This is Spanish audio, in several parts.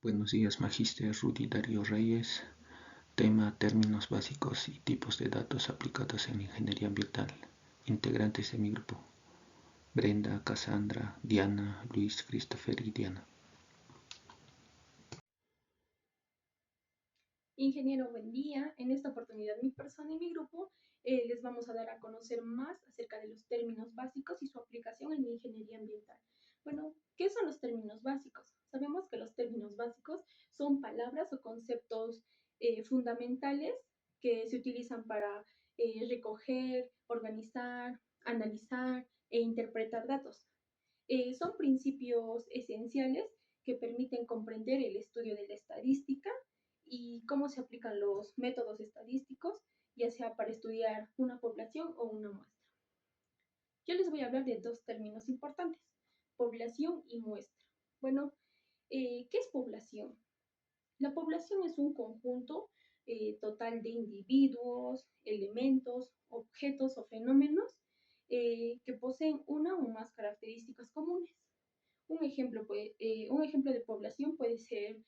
Buenos días, Magíster Rudy Darío Reyes. Tema: términos básicos y tipos de datos aplicados en ingeniería ambiental. Integrantes de mi grupo: Brenda, Cassandra, Diana, Luis, Christopher y Diana. Ingeniero, buen día. En esta oportunidad mi persona y mi grupo les vamos a dar a conocer más acerca de los términos básicos y su aplicación en ingeniería ambiental. Bueno, ¿qué son los términos básicos? Sabemos que los términos básicos son palabras o conceptos fundamentales que se utilizan para recoger, organizar, analizar e interpretar datos. Son principios esenciales que permiten comprender el estudio de la estadística y cómo se aplican los métodos estadísticos, ya sea para estudiar una población o una muestra. Yo les voy a hablar de dos términos importantes: población y muestra. Bueno, ¿qué es población? La población es un conjunto total de individuos, elementos, objetos o fenómenos que poseen una o más características comunes. Un ejemplo de población puede ser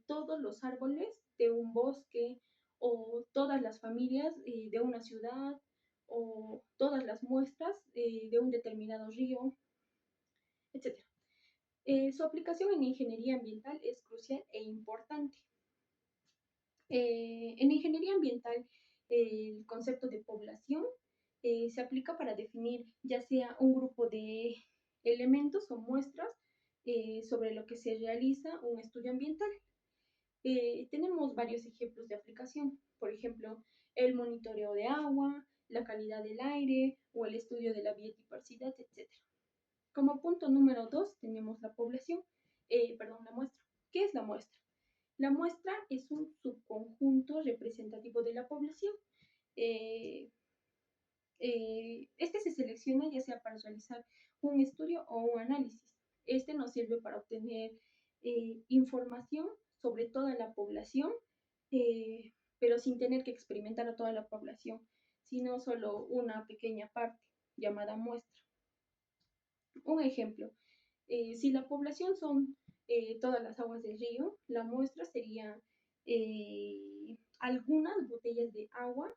todos los árboles de un bosque, o todas las familias de una ciudad, o todas las muestras de un determinado río, etc. Su aplicación en ingeniería ambiental es crucial e importante. En ingeniería ambiental, el concepto de población se aplica para definir ya sea un grupo de elementos o muestras sobre lo que se realiza un estudio ambiental. Tenemos varios ejemplos de aplicación, por ejemplo, el monitoreo de agua, la calidad del aire o el estudio de la biodiversidad, etc. Como punto número 2 tenemos la población, la muestra. ¿Qué es la muestra? La muestra es un subconjunto representativo de la población. Este se selecciona ya sea para realizar un estudio o un análisis. Este nos sirve para obtener información sobre toda la población, pero sin tener que experimentar a toda la población, sino solo una pequeña parte llamada muestra. Un ejemplo: si la población son todas las aguas del río, la muestra sería algunas botellas de agua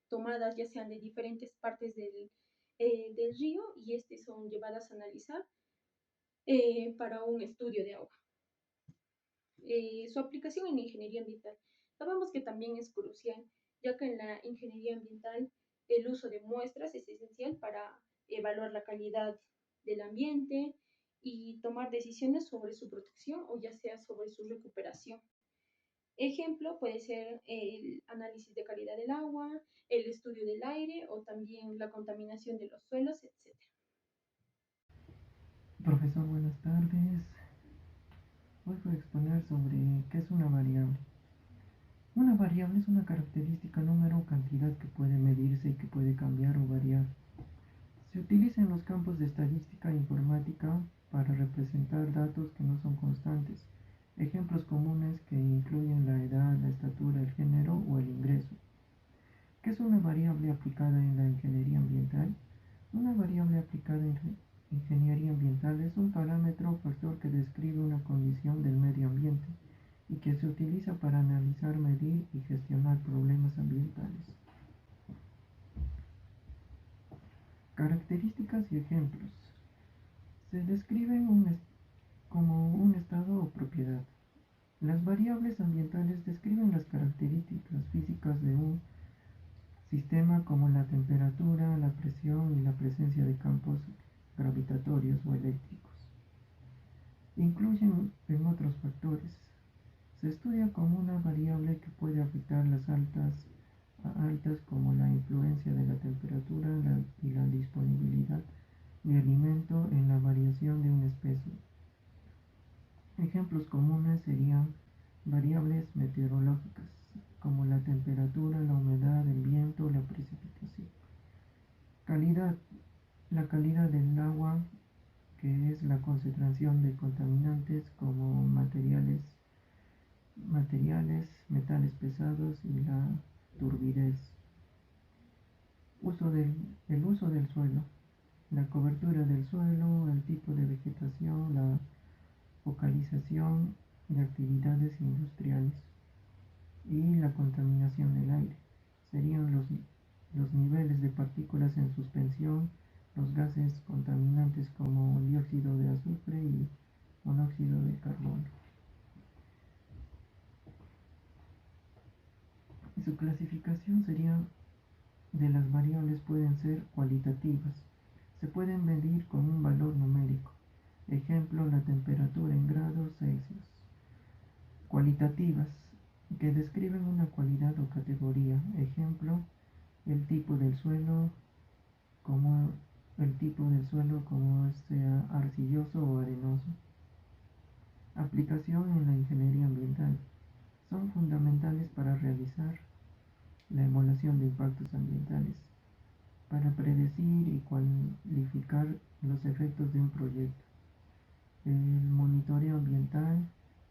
tomadas ya sean de diferentes partes del río, y son llevadas a analizar para un estudio de agua. Su aplicación en ingeniería ambiental. Sabemos que también es crucial, ya que en la ingeniería ambiental el uso de muestras es esencial para evaluar la calidad del ambiente y tomar decisiones sobre su protección o ya sea sobre su recuperación. Ejemplo puede ser el análisis de calidad del agua, el estudio del aire o también la contaminación de los suelos, etc. Profesor, buenas tardes. Hoy voy a exponer sobre qué es una variable. Una variable es una característica, número o cantidad que puede medirse y que puede cambiar o variar. Se utiliza en los campos de estadística e informática para representar datos que no son constantes. Ejemplos comunes que incluyen la edad, la estatura, el género o el ingreso. ¿Qué es una variable aplicada en la ingeniería ambiental? Una variable aplicada en ingeniería ambiental es un parámetro o factor que describe una condición del medio ambiente y que se utiliza para analizar, medir y gestionar problemas ambientales. Características y ejemplos. Se describen como un estado o propiedad. Las variables ambientales describen las características físicas de un sistema, como la temperatura, la presión y la presencia de campos gravitatorios o eléctricos. Incluyen en otros factores. Se estudia como una variable que puede afectar las altas como la influencia de la temperatura y la disponibilidad de alimento en la variación de una especie. Ejemplos comunes serían variables meteorológicas, como la temperatura, la humedad, el viento, la precipitación. Calidad. La calidad del agua, que es la concentración de contaminantes como materiales, metales pesados y la turbidez. El uso del suelo, la cobertura del suelo, el tipo de vegetación, la focalización de actividades industriales. Y la contaminación del aire serían los niveles de partículas en suspensión, los gases contaminantes como dióxido de azufre y monóxido de carbono. Y su clasificación sería de las variables pueden ser cualitativas. Se pueden medir con un valor numérico. Ejemplo, la temperatura en grados Celsius. Cualitativas, que describen una cualidad o categoría. Ejemplo, el tipo del suelo, como sea arcilloso o arenoso. Aplicación en la ingeniería ambiental. Son fundamentales para realizar la evaluación de impactos ambientales, para predecir y cuantificar los efectos de un proyecto. El monitoreo ambiental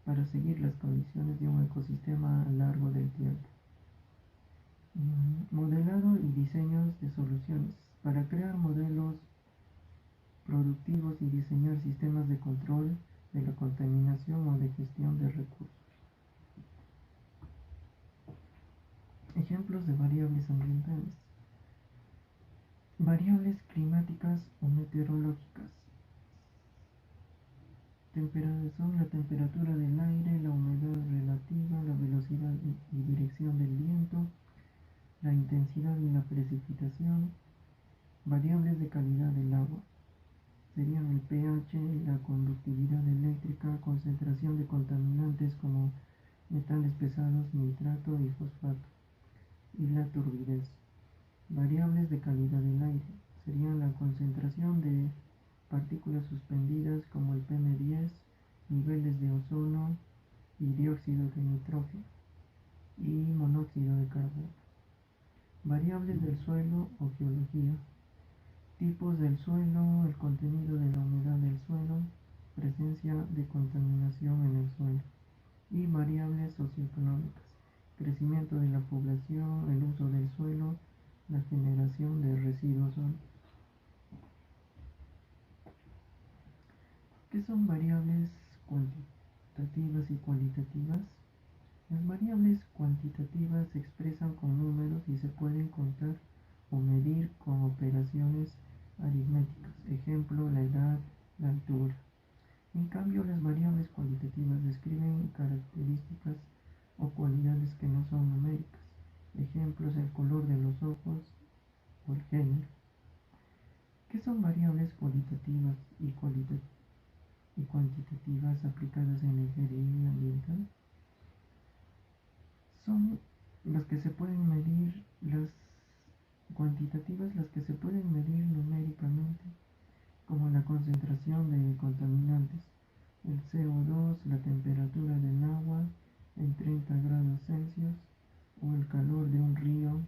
para seguir las condiciones de un ecosistema a lo largo del tiempo. Modelado y diseños de soluciones para crear modelos productivos y diseñar sistemas de control de la contaminación o de gestión de recursos. Ejemplos de variables ambientales. Variables climáticas o meteorológicas. Son la temperatura del aire, la humedad relativa, la velocidad y dirección del viento, la intensidad y la precipitación. Variables de calidad del agua. Serían el pH, la conductividad eléctrica, concentración de contaminantes como metales pesados, nitrato y fosfato, y la turbidez. Variables de calidad del aire serían la concentración de partículas suspendidas como el PM10, niveles de ozono y dióxido de nitrógeno y monóxido de carbono. Variables del suelo o geología. Tipos del suelo, el contenido de la humedad del suelo, presencia de contaminación en el suelo. Y variables socioeconómicas. Crecimiento de la población, el uso del suelo, la generación de residuos sólidos. ¿Qué son variables cuantitativas y cualitativas? Las variables cuantitativas se expresan con números y se pueden contar o medir con operaciones aritméticas. Ejemplo, la edad, la altura. En cambio, las variables cualitativas describen características o cualidades que no son numéricas. Ejemplos, el color de los ojos o el género. ¿Qué son variables cualitativas y cuantitativas aplicadas en la ingeniería ambiental? Son las que se pueden medir, las cuantitativas, las que se pueden medir numéricamente, como la concentración de contaminantes, el CO2, la temperatura del agua en 30 grados Celsius, o el calor de un río,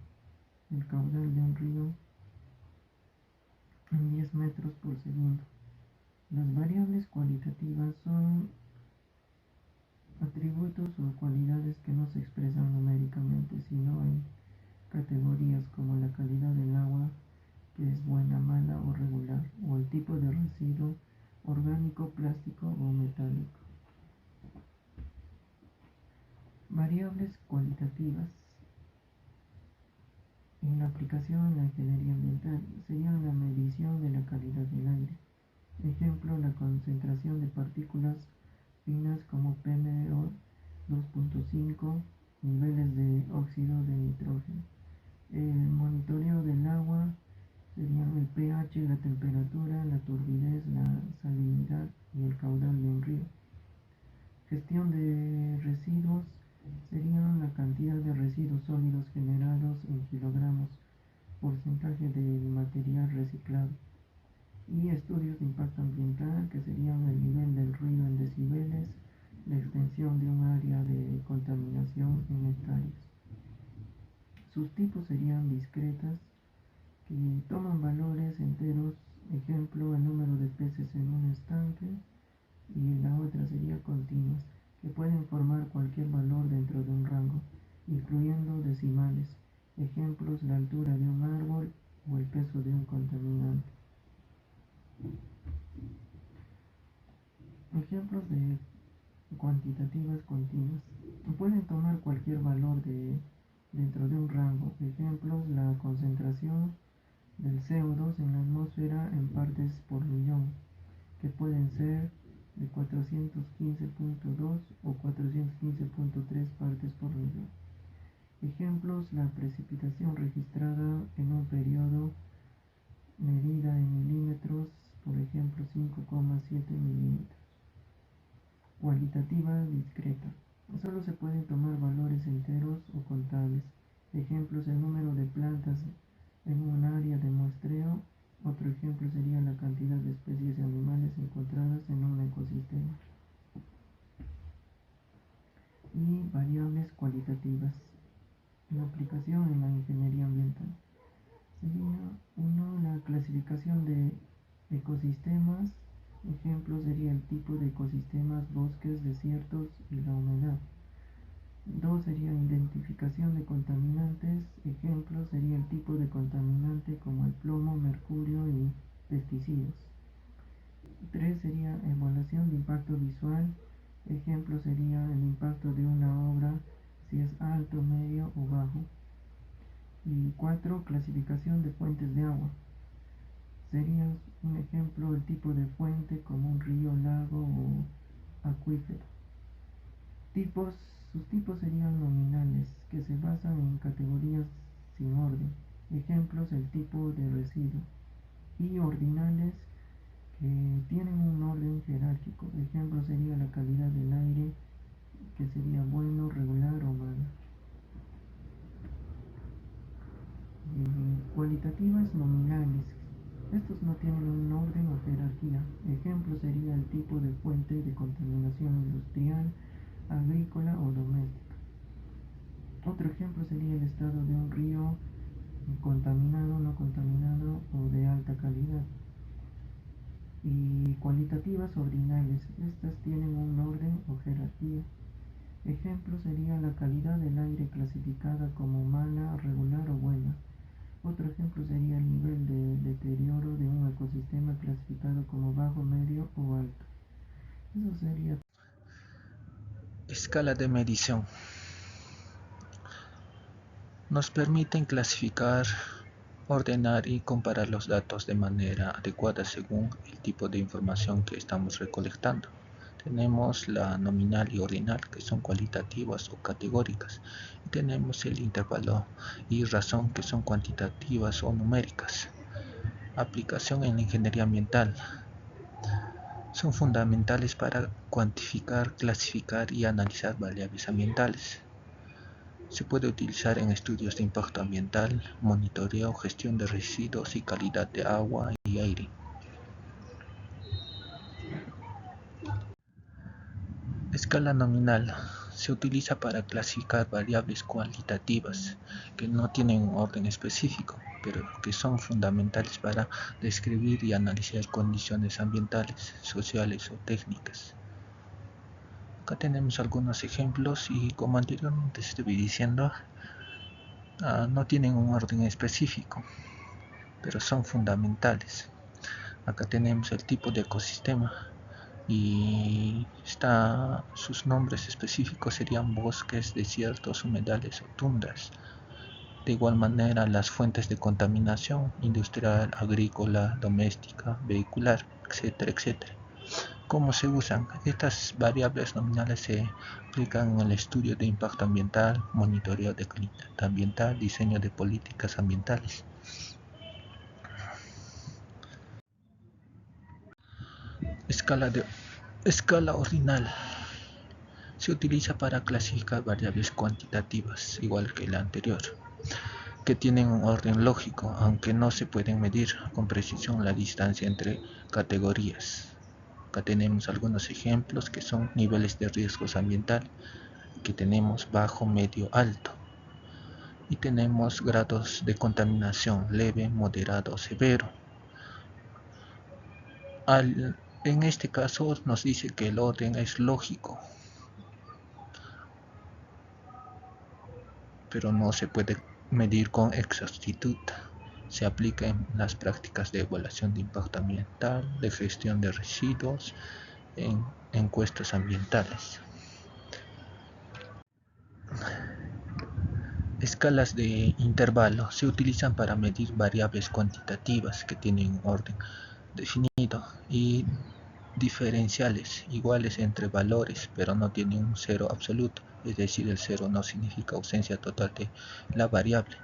el caudal de un río en 10 metros por segundo. Las variables cualitativas son atributos o cualidades que no se expresan numéricamente, sino en categorías como la calidad del agua, que es buena, mala o regular, o el tipo de residuo orgánico, plástico o metálico. Variables cualitativas en la aplicación en la ingeniería ambiental serían la medición de la calidad del aire. Ejemplo, la concentración de partículas finas como PM2.5, niveles de óxido de nitrógeno. El monitoreo del agua serían el pH, la temperatura, la turbidez, la salinidad y el caudal de un río. Gestión de residuos serían la cantidad de residuos sólidos generados en kilogramos, porcentaje del material reciclado. Y estudios de impacto ambiental, que serían el nivel del ruido en decibeles, la extensión de un área de contaminación en hectáreas. Sus tipos serían discretas, que toman valores enteros, ejemplo, el número de peces en un estanque, y la otra sería continuas, que pueden formar cualquier valor dentro de un rango, incluyendo decimales, ejemplos, la altura de un árbol o el peso de un contaminante. Ejemplos de cuantitativas continuas. Pueden tomar cualquier valor dentro de un rango. Ejemplos: la concentración del CO2 en la atmósfera en partes por millón, que pueden ser de 415.2 o 415.3 partes por millón. Ejemplos: la precipitación registrada en un periodo medida en milímetros, por ejemplo 5,7 milímetros. Cualitativa discreta. Solo se pueden tomar valores enteros o contables. Ejemplos: el número de plantas en un área de muestreo. Otro ejemplo sería la cantidad de especies de animales encontradas en un ecosistema. Y variables cualitativas. La aplicación en la ingeniería ambiental sería 1. La clasificación de ecosistemas. Ejemplo sería el tipo de ecosistemas: bosques, desiertos y la humedad. 2. Sería identificación de contaminantes. Ejemplo sería el tipo de contaminante como el plomo, mercurio y pesticidas. 3. Sería evaluación de impacto visual. Ejemplo sería el impacto de una obra, si es alto, medio o bajo. Y 4. Clasificación de fuentes de agua. Sería un ejemplo el tipo de fuente, como un río, lago o acuífero. Sus tipos serían nominales, que se basan en categorías sin orden. Ejemplos: el tipo de residuo. Y ordinales, que tienen un orden jerárquico. Ejemplo sería la calidad del aire, que sería bueno, regular o malo. Cualitativas nominales. Estos no tienen un orden o jerarquía. Ejemplo sería el tipo de fuente de contaminación industrial, agrícola o doméstica. Otro ejemplo sería el estado de un río, contaminado, no contaminado o de alta calidad. Y cualitativas ordinales. Estas tienen un orden o jerarquía. Ejemplo sería la calidad del aire, clasificada como mala, regular o buena. Otro ejemplo sería el nivel de deterioro de un ecosistema, clasificado como bajo, medio o alto. Eso sería. Escala de medición. Nos permiten clasificar, ordenar y comparar los datos de manera adecuada según el tipo de información que estamos recolectando. Tenemos la nominal y ordinal, que son cualitativas o categóricas, y tenemos el intervalo y razón, que son cuantitativas o numéricas. Aplicación en la ingeniería ambiental. Son fundamentales para cuantificar, clasificar y analizar variables ambientales. Se puede utilizar en estudios de impacto ambiental, monitoreo, gestión de residuos y calidad de agua y aire. Escala nominal. Se utiliza para clasificar variables cualitativas que no tienen un orden específico, pero que son fundamentales para describir y analizar condiciones ambientales, sociales o técnicas. Acá tenemos algunos ejemplos y, como anteriormente estuve diciendo, no tienen un orden específico, pero son fundamentales. Acá tenemos el tipo de ecosistema y sus nombres específicos serían bosques, desiertos, humedales o tundras. De igual manera, las fuentes de contaminación industrial, agrícola, doméstica, vehicular, etcétera, etcétera. ¿Cómo se usan? Estas variables nominales se aplican en el estudio de impacto ambiental, monitoreo de calidad ambiental, diseño de políticas ambientales. Escala ordinal. Se utiliza para clasificar variables cuantitativas, igual que la anterior, que tienen un orden lógico, aunque no se pueden medir con precisión la distancia entre categorías. Acá tenemos algunos ejemplos, que son niveles de riesgos ambiental, que tenemos bajo, medio, alto. Y tenemos grados de contaminación: leve, moderado, severo. En este caso nos dice que el orden es lógico, pero no se puede medir con exactitud. Se aplica en las prácticas de evaluación de impacto ambiental, de gestión de residuos, en encuestas ambientales. Escalas de intervalo se utilizan para medir variables cuantitativas que tienen un orden definido y diferenciales iguales entre valores, pero no tienen un cero absoluto, es decir, el cero no significa ausencia total de la variable.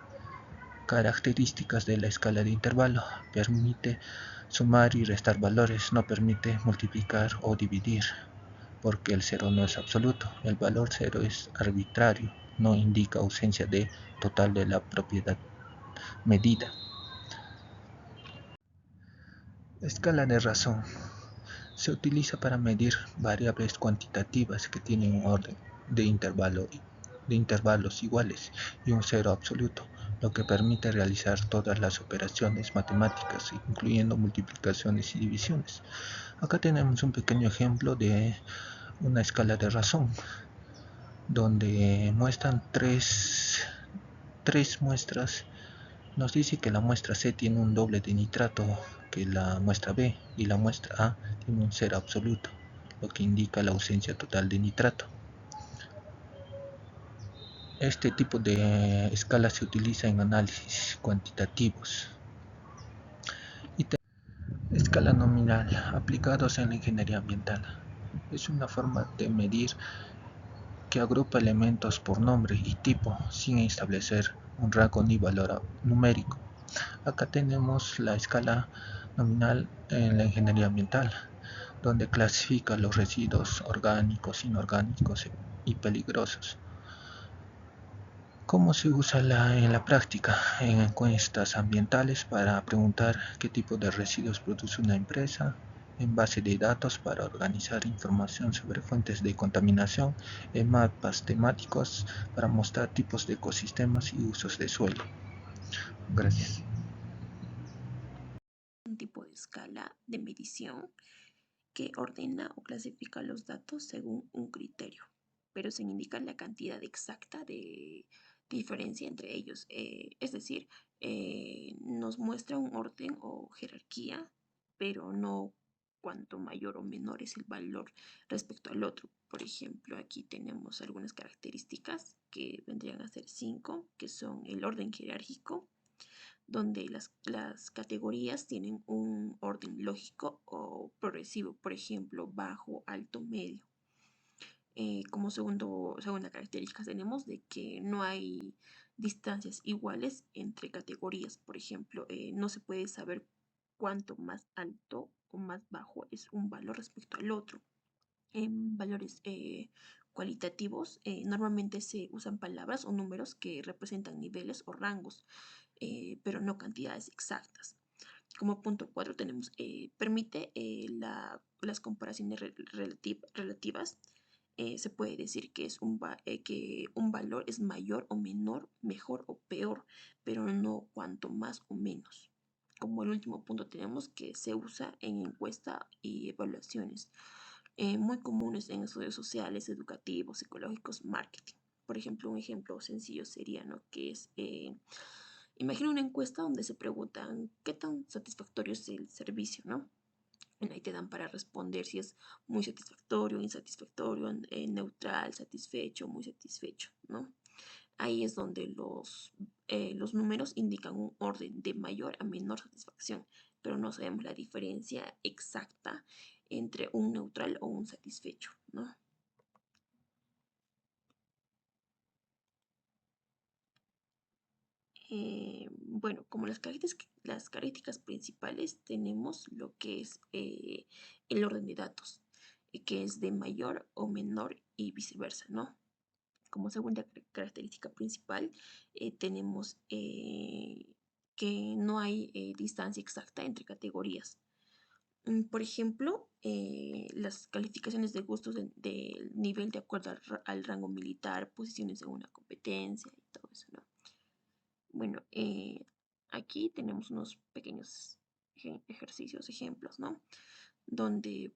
Características de la escala de intervalo: permite sumar y restar valores, no permite multiplicar o dividir, porque el cero no es absoluto. El valor cero es arbitrario, no indica ausencia de total de la propiedad medida. Escala de razón se utiliza para medir variables cuantitativas que tienen un orden de intervalos iguales y un cero absoluto, lo que permite realizar todas las operaciones matemáticas, incluyendo multiplicaciones y divisiones. Acá tenemos un pequeño ejemplo de una escala de razón, donde muestran tres muestras. Nos dice que la muestra C tiene un doble de nitrato que la muestra B, y la muestra A tiene un cero absoluto, lo que indica la ausencia total de nitrato. Este tipo de escala se utiliza en análisis cuantitativos. Escala nominal, aplicados en la ingeniería ambiental. Es una forma de medir que agrupa elementos por nombre y tipo sin establecer un rango ni valor numérico. Acá tenemos la escala nominal en la ingeniería ambiental, donde clasifica los residuos orgánicos, inorgánicos y peligrosos. ¿Cómo se usa en la práctica? En encuestas ambientales para preguntar qué tipo de residuos produce una empresa, en base de datos para organizar información sobre fuentes de contaminación, en mapas temáticos para mostrar tipos de ecosistemas y usos de suelo. Gracias. Un tipo de escala de medición que ordena o clasifica los datos según un criterio, pero sin indicar la cantidad exacta de diferencia entre ellos. Es decir, nos muestra un orden o jerarquía, pero no cuanto mayor o menor es el valor respecto al otro. Por ejemplo, aquí tenemos algunas características que vendrían a ser 5, que son el orden jerárquico, donde las categorías tienen un orden lógico o progresivo, por ejemplo, bajo, alto, medio. Como segunda característica tenemos de que no hay distancias iguales entre categorías. Por ejemplo, no se puede saber cuánto más alto o más bajo es un valor respecto al otro. En valores cualitativos, normalmente se usan palabras o números que representan niveles o rangos, pero no cantidades exactas. Como punto 4 tenemos, permite las comparaciones relativas. Se puede decir que, que un valor es mayor o menor, mejor o peor, pero no cuanto más o menos. Como el último punto tenemos que se usa en encuesta y evaluaciones, muy comunes en estudios sociales, educativos, psicológicos, marketing. Por ejemplo, un ejemplo sencillo sería, ¿no? Que es, imagina una encuesta donde se preguntan qué tan satisfactorio es el servicio, ¿no? Ahí te dan para responder si es muy satisfactorio, insatisfactorio, neutral, satisfecho, muy satisfecho, ¿no? Ahí es donde los números indican un orden de mayor a menor satisfacción, pero no sabemos la diferencia exacta entre un neutral o un satisfecho, ¿no? Bueno, como las características principales tenemos lo que es el orden de datos, que es de mayor o menor y viceversa, ¿no? Como segunda característica principal, tenemos que no hay distancia exacta entre categorías. Por ejemplo, las calificaciones de gustos del nivel de acuerdo al rango militar, posiciones en una competencia y todo eso, ¿no? Bueno, aquí tenemos unos pequeños ejercicios, ejemplos, ¿no? Donde,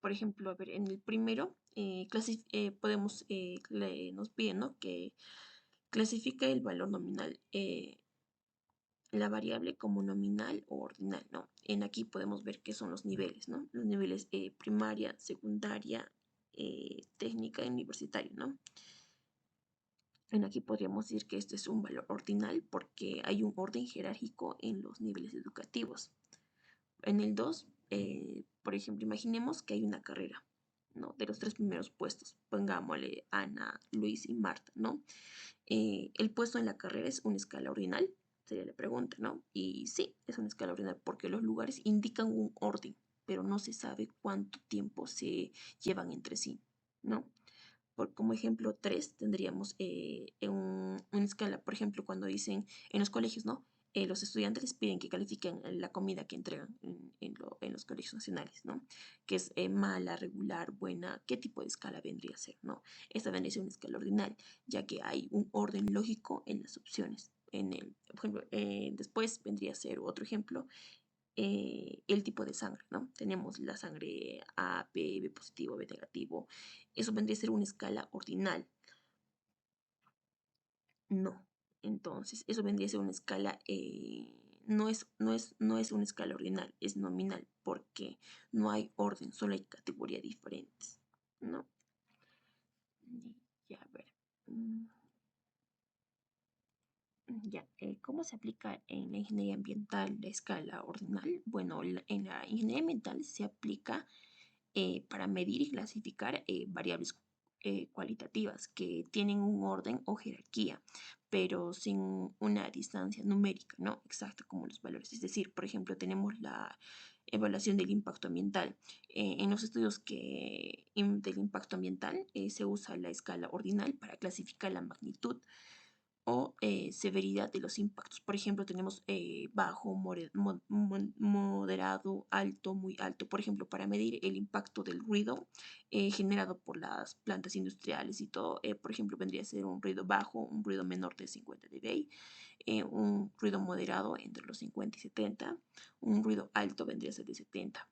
por ejemplo, a ver, en el primero nos piden, ¿no? Que clasifica el valor nominal la variable como nominal o ordinal, ¿no? En aquí podemos ver qué son los niveles, ¿no? Los niveles primaria, secundaria, técnica y universitaria, ¿no? En aquí podríamos decir que esto es un valor ordinal porque hay un orden jerárquico en los niveles educativos. En el 2, por ejemplo, imaginemos que hay una carrera, ¿no? De los 3 primeros puestos, pongámosle Ana, Luis y Marta, ¿no? El puesto en la carrera es una escala ordinal, sería la pregunta, ¿no? Y sí, es una escala ordinal porque los lugares indican un orden, pero no se sabe cuánto tiempo se llevan entre sí, ¿no? Como ejemplo 3 tendríamos una escala, por ejemplo, cuando dicen en los colegios, ¿no? Los estudiantes les piden que califiquen la comida que entregan en los colegios nacionales, ¿no? Que es mala, regular, buena, ¿qué tipo de escala vendría a ser, ¿no? Esta vendría a ser una escala ordinal, ya que hay un orden lógico en las opciones. Por ejemplo, después vendría a ser otro ejemplo, el tipo de sangre, ¿no? Tenemos la sangre A, B positivo, B negativo. Eso vendría a ser una escala ordinal. No. Entonces, eso vendría a ser una escala, no es una escala ordinal, es nominal, porque no hay orden, solo hay categorías diferentes, ¿no? Ya, a ver. mm, Ya, ¿cómo se aplica en la ingeniería ambiental la escala ordinal? Bueno, en la ingeniería ambiental se aplica para medir y clasificar variables cualitativas que tienen un orden o jerarquía, pero sin una distancia numérica, ¿no? Exacta como los valores. Es decir, por ejemplo, tenemos la evaluación del impacto ambiental. En los estudios del impacto ambiental se usa la escala ordinal para clasificar la magnitud o severidad de los impactos. Por ejemplo, tenemos bajo, moderado, alto, muy alto. Por ejemplo, para medir el impacto del ruido generado por las plantas industriales y todo, por ejemplo, vendría a ser un ruido bajo, un ruido menor de 50 dB, un ruido moderado entre los 50 y 70, un ruido alto vendría a ser de 70.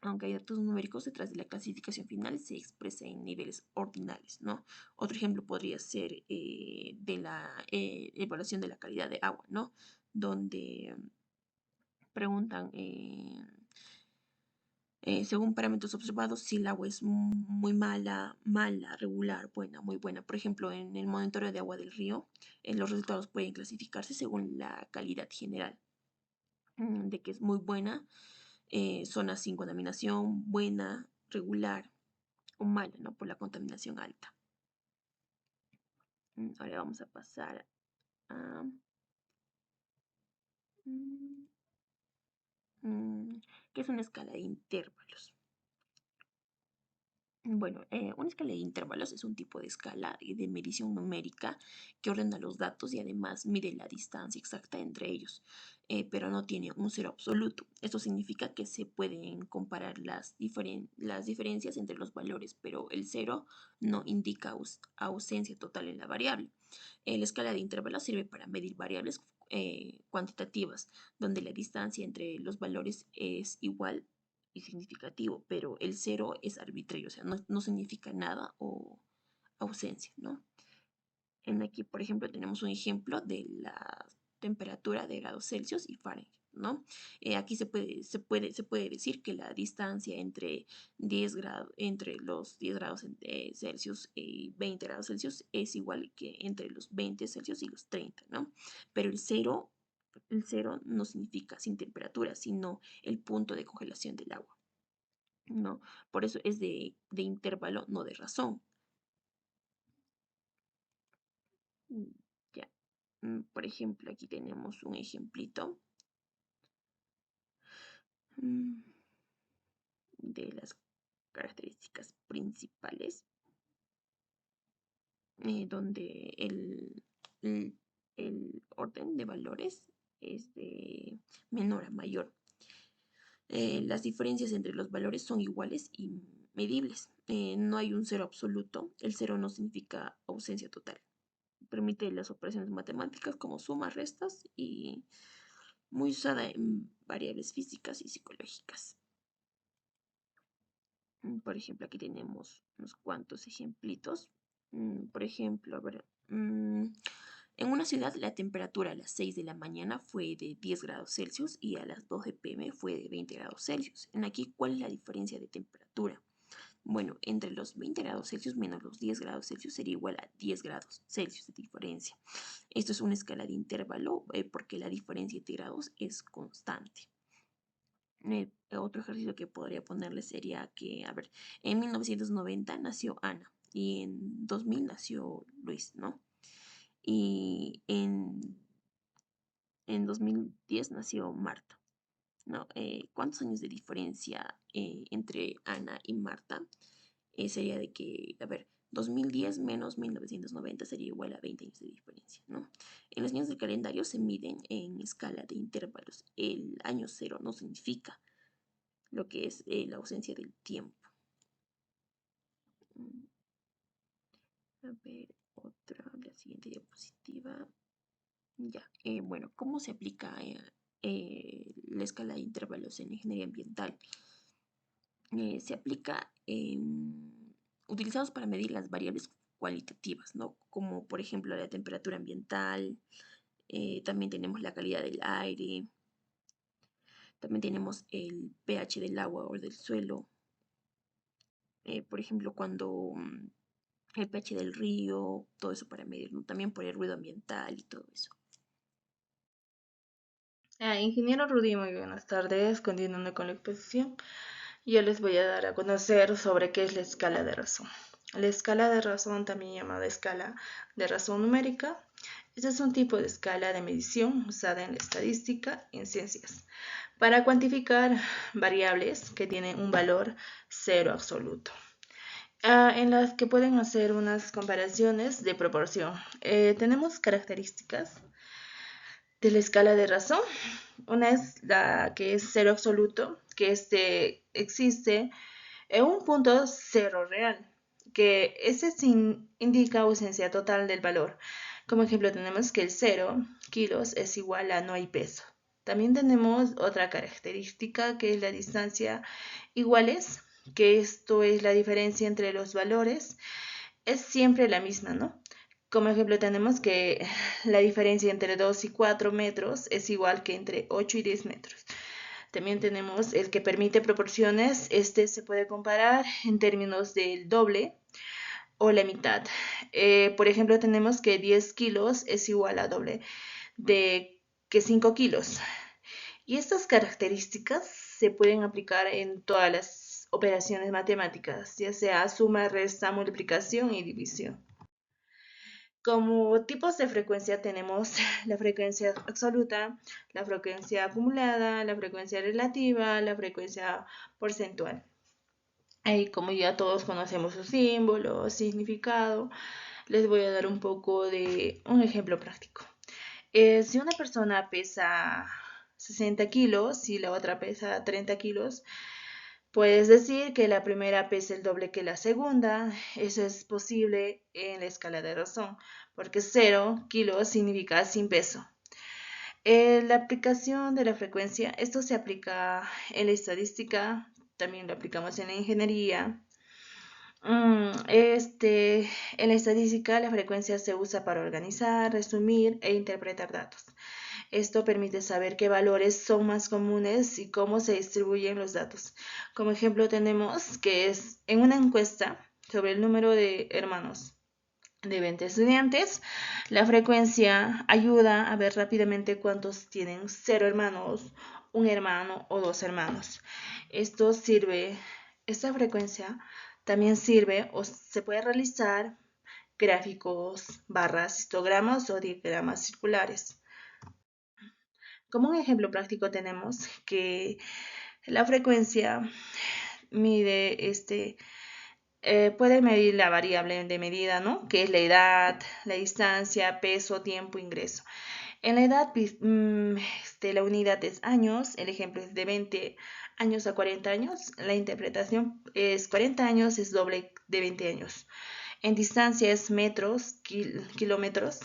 Aunque hay datos numéricos detrás de la clasificación final, se expresa en niveles ordinales, ¿no? Otro ejemplo podría ser de la evaluación de la calidad de agua, ¿no? Donde preguntan, según parámetros observados, si el agua es muy mala, mala, regular, buena, muy buena. Por ejemplo, en el monitoreo de agua del río, los resultados pueden clasificarse según la calidad general, de que es muy buena, zona sin contaminación, buena, regular o mala, ¿no? Por la contaminación alta. Ahora vamos a pasar a mm, ¿qué es una escala de intervalos? Bueno, una escala de intervalos es un tipo de escala de medición numérica que ordena los datos y además mide la distancia exacta entre ellos, pero no tiene un cero absoluto. Esto significa que se pueden comparar las diferencias entre los valores, pero el cero no indica ausencia total en la variable. La escala de intervalos sirve para medir variables cuantitativas, donde la distancia entre los valores es igual y significativo, pero el cero es arbitrario, o sea, no significa nada o ausencia, ¿no? En aquí, por ejemplo, tenemos un ejemplo de la temperatura de grados Celsius y Fahrenheit, ¿no? Aquí se puede decir que la distancia entre 10 grados, entre los 10 grados Celsius y 20 grados Celsius es igual que entre los 20 Celsius y los 30, ¿no? Pero el cero no significa sin temperatura, sino el punto de congelación del agua, ¿no? Por eso es de intervalo, no de razón. Mm, Ya. Por ejemplo, aquí tenemos un ejemplito mm, de las características principales, donde el- el orden de valores es de menor a mayor. Las diferencias entre los valores son iguales y medibles. No hay un cero absoluto. El cero no significa ausencia total. Permite las operaciones matemáticas como sumas, restas y muy usada en variables físicas y psicológicas. Por ejemplo, aquí tenemos unos cuantos ejemplitos. Por ejemplo, a ver, En una ciudad la temperatura a las 6 de la mañana fue de 10 grados Celsius y a las 2 de p.m. fue de 20 grados Celsius. En aquí, ¿cuál es la diferencia de temperatura? Bueno, entre los 20 grados Celsius menos los 10 grados Celsius sería igual a 10 grados Celsius de diferencia. Esto es una escala de intervalo porque la diferencia entre grados es constante. Otro ejercicio que podría ponerle sería que, a ver, en 1990 nació Ana y en 2000 nació Luis, ¿no? Y en 2010 nació Marta, ¿no? ¿Cuántos años de diferencia entre Ana y Marta? Sería de que, a ver, 2010 menos 1990 sería igual a 20 años de diferencia, ¿no? En los años del calendario se miden en escala de intervalos. El año cero no significa lo que es la ausencia del tiempo. A ver, la siguiente diapositiva. Ya, bueno, ¿cómo se aplica la escala de intervalos en ingeniería ambiental? Se aplica utilizados para medir las variables cualitativas, ¿no? Como por ejemplo la temperatura ambiental, también tenemos la calidad del aire, también tenemos el pH del agua o del suelo, por ejemplo cuando el pH del río, todo eso para medir, ¿no? También por el ruido ambiental y todo eso. Ingeniero Rudy, muy buenas tardes. Continuando con la exposición, yo les voy a dar a conocer sobre qué es la escala de razón. La escala de razón, también llamada escala de razón numérica, este es un tipo de escala de medición usada en la estadística y en ciencias para cuantificar variables que tienen un valor cero absoluto, en las que pueden hacer unas comparaciones de proporción. Tenemos características de la escala de razón. Una es la que es cero absoluto, que existe en un punto cero real, que ese indica ausencia total del valor. Como ejemplo tenemos que el 0 kilos es igual a no hay peso. También tenemos otra característica que es la distancia iguales, que esto es la diferencia entre los valores, es siempre la misma, ¿no? Como ejemplo tenemos que la diferencia entre 2 y 4 metros es igual que entre 8 y 10 metros. También tenemos el que permite proporciones, este se puede comparar en términos del doble o la mitad. Por ejemplo tenemos que 10 kilos es igual a doble de que 5 kilos. Y estas características se pueden aplicar en todas las operaciones matemáticas, ya sea suma, resta, multiplicación y división. Como tipos de frecuencia tenemos la frecuencia absoluta, la frecuencia acumulada, la frecuencia relativa, la frecuencia porcentual. Y como ya todos conocemos su símbolo, significado, les voy a dar un poco de un ejemplo práctico. Si una persona pesa 60 kilos y la otra pesa 30 kilos, puedes decir que la primera pesa el doble que la segunda. Eso es posible en la escala de razón, porque 0 kilos significa sin peso. La aplicación de la frecuencia, esto se aplica en la estadística, también lo aplicamos en la ingeniería. En la estadística, la frecuencia se usa para organizar, resumir e interpretar datos. Esto permite saber qué valores son más comunes y cómo se distribuyen los datos. Como ejemplo tenemos que es en una encuesta sobre el número de hermanos de 20 estudiantes, la frecuencia ayuda a ver rápidamente cuántos tienen 0 hermanos, 1 hermano o 2 hermanos. Esta frecuencia también sirve o se puede realizar gráficos, barras, histogramas o diagramas circulares. Como un ejemplo práctico tenemos que la frecuencia puede medir la variable de medida, ¿no? Que es la edad, la distancia, peso, tiempo, ingreso. En la edad, la unidad es años, el ejemplo es de 20 años a 40 años, la interpretación es 40 años es doble de 20 años. En distancia es metros, kilómetros.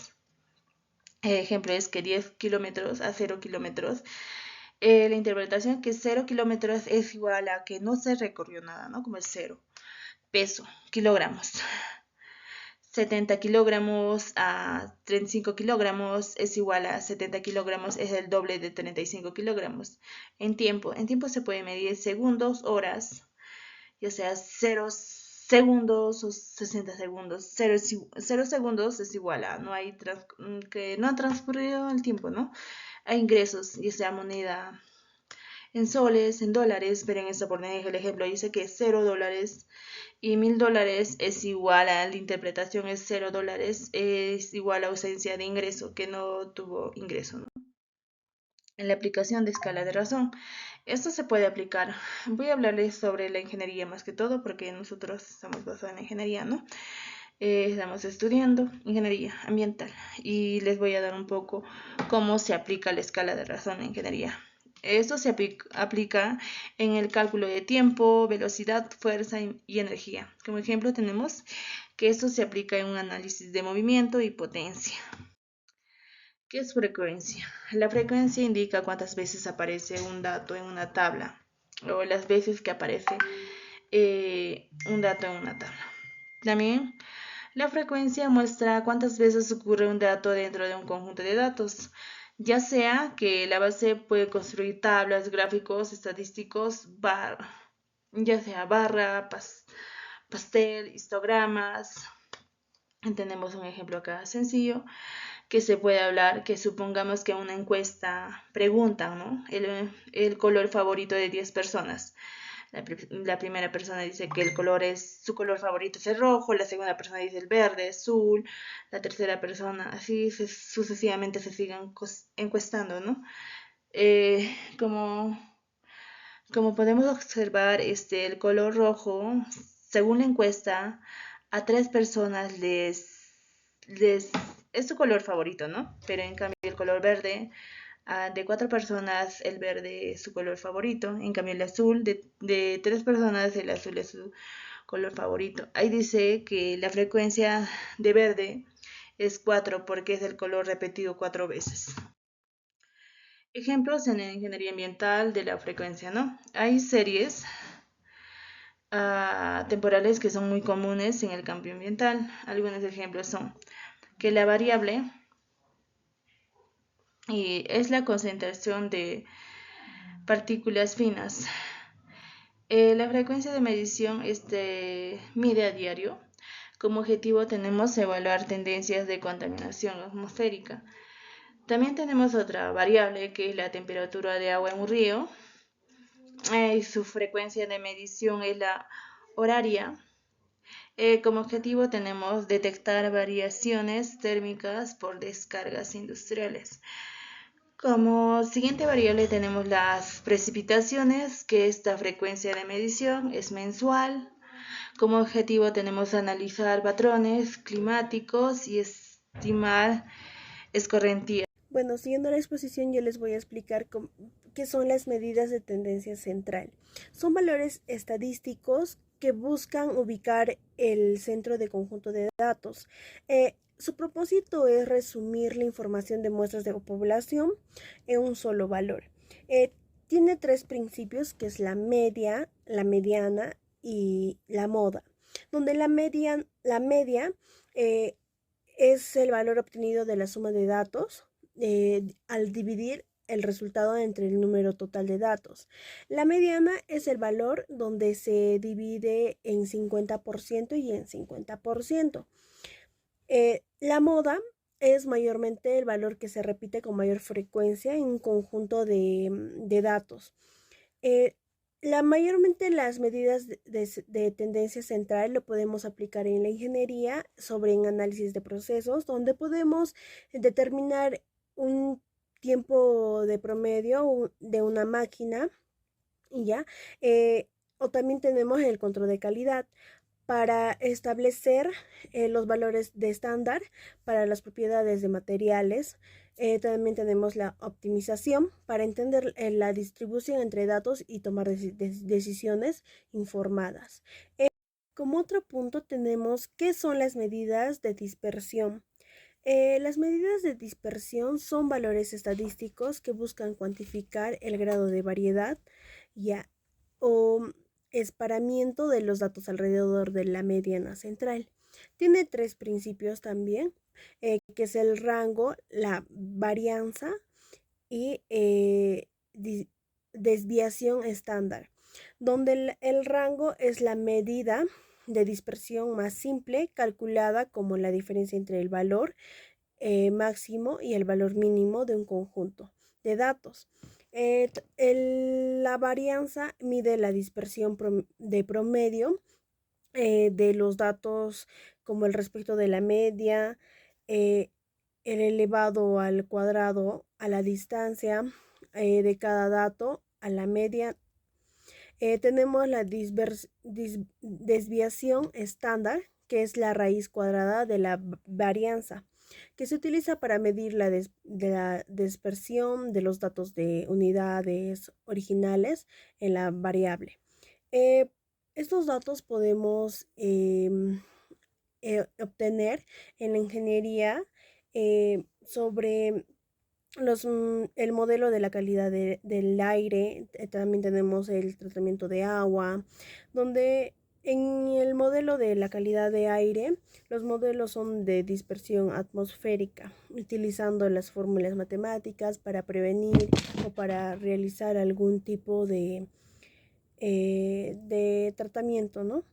El ejemplo es que 10 kilómetros a 0 kilómetros. La interpretación que 0 kilómetros es igual a que no se recorrió nada, ¿no? Como es 0. Peso, kilogramos. 70 kilogramos a 35 kilogramos es igual a 70 kilogramos, es el doble de 35 kilogramos. En tiempo se puede medir segundos, horas, ya sea 0 segundos o 60 segundos. 0 segundos es igual a que no ha transcurrido el tiempo, ¿no? A ingresos, ya sea moneda en soles, en dólares, pero en esta por el ejemplo dice que $0 y $1000 es igual a la interpretación, es $0 es igual a ausencia de ingreso, que no tuvo ingreso, ¿no? En la aplicación de escala de razón, esto se puede aplicar. Voy a hablarles sobre la ingeniería más que todo, porque nosotros estamos basados en ingeniería, ¿no? Estamos estudiando ingeniería ambiental y les voy a dar un poco cómo se aplica la escala de razón en ingeniería. Esto se aplica en el cálculo de tiempo, velocidad, fuerza y energía. Como ejemplo tenemos que esto se aplica en un análisis de movimiento y potencia. ¿Qué es frecuencia? La frecuencia indica cuántas veces aparece un dato en una tabla o las veces que aparece un dato en una tabla. También la frecuencia muestra cuántas veces ocurre un dato dentro de un conjunto de datos, ya sea que la base puede construir tablas, gráficos, estadísticos, ya sea barra, pastel, histogramas. Tenemos un ejemplo acá sencillo que se puede hablar, que supongamos que una encuesta preguntan, ¿no? el color favorito de 10 personas. La primera persona dice que su color favorito es el rojo, la segunda persona dice el verde, azul, la tercera persona, así sucesivamente se siguen encuestando, ¿no? Como podemos observar, el color rojo, según la encuesta, a 3 personas les es su color favorito, ¿no? Pero en cambio el color verde, de 4 personas el verde es su color favorito, en cambio el azul, de 3 personas el azul es su color favorito. Ahí dice que la frecuencia de verde es 4 porque es el color repetido 4 veces. Ejemplos en la ingeniería ambiental de la frecuencia, ¿no? Hay series temporales que son muy comunes en el campo ambiental. Algunos ejemplos son que la variable es la concentración de partículas finas. La frecuencia de medición mide a diario. Como objetivo tenemos evaluar tendencias de contaminación atmosférica. También tenemos otra variable que es la temperatura de agua en un río. Su frecuencia de medición es la horaria. Como objetivo tenemos detectar variaciones térmicas por descargas industriales. Como siguiente variable tenemos las precipitaciones, que esta frecuencia de medición es mensual. Como objetivo tenemos analizar patrones climáticos y estimar escorrentía. Bueno, siguiendo la exposición, yo les voy a explicar qué son las medidas de tendencia central. Son valores estadísticos que buscan ubicar el centro de conjunto de datos. Su propósito es resumir la información de muestras de población en un solo valor. Tiene 3 principios, que es la media, la mediana y la moda, donde la media es el valor obtenido de la suma de datos al dividir el resultado entre el número total de datos. La mediana es el valor donde se divide en 50% y en 50%. La moda es mayormente el valor que se repite con mayor frecuencia en un conjunto de datos. Mayormente las medidas de tendencia central lo podemos aplicar en la ingeniería sobre en análisis de procesos, donde podemos determinar un tiempo de promedio de una máquina, ¿ya? O también tenemos el control de calidad para establecer los valores de estándar para las propiedades de materiales. También tenemos la optimización para entender la distribución entre datos y tomar decisiones informadas. Como otro punto tenemos qué son las medidas de dispersión. Las medidas de dispersión son valores estadísticos que buscan cuantificar el grado de variedad o esparamiento de los datos alrededor de la mediana central. Tiene 3 principios también, que es el rango, la varianza y desviación estándar, donde el rango es la medida de dispersión más simple, calculada como la diferencia entre el valor máximo y el valor mínimo de un conjunto de datos. La varianza mide la dispersión de promedio de los datos, como el respecto de la media, el elevado al cuadrado a la distancia de cada dato a la media. Tenemos la desviación estándar, que es la raíz cuadrada de la varianza, que se utiliza para medir la dispersión de los datos de unidades originales en la variable. Estos datos podemos obtener en la ingeniería sobre el modelo de la calidad del aire. También tenemos el tratamiento de agua, donde en el modelo de la calidad de aire, los modelos son de dispersión atmosférica, utilizando las fórmulas matemáticas para prevenir o para realizar algún tipo de tratamiento, ¿no?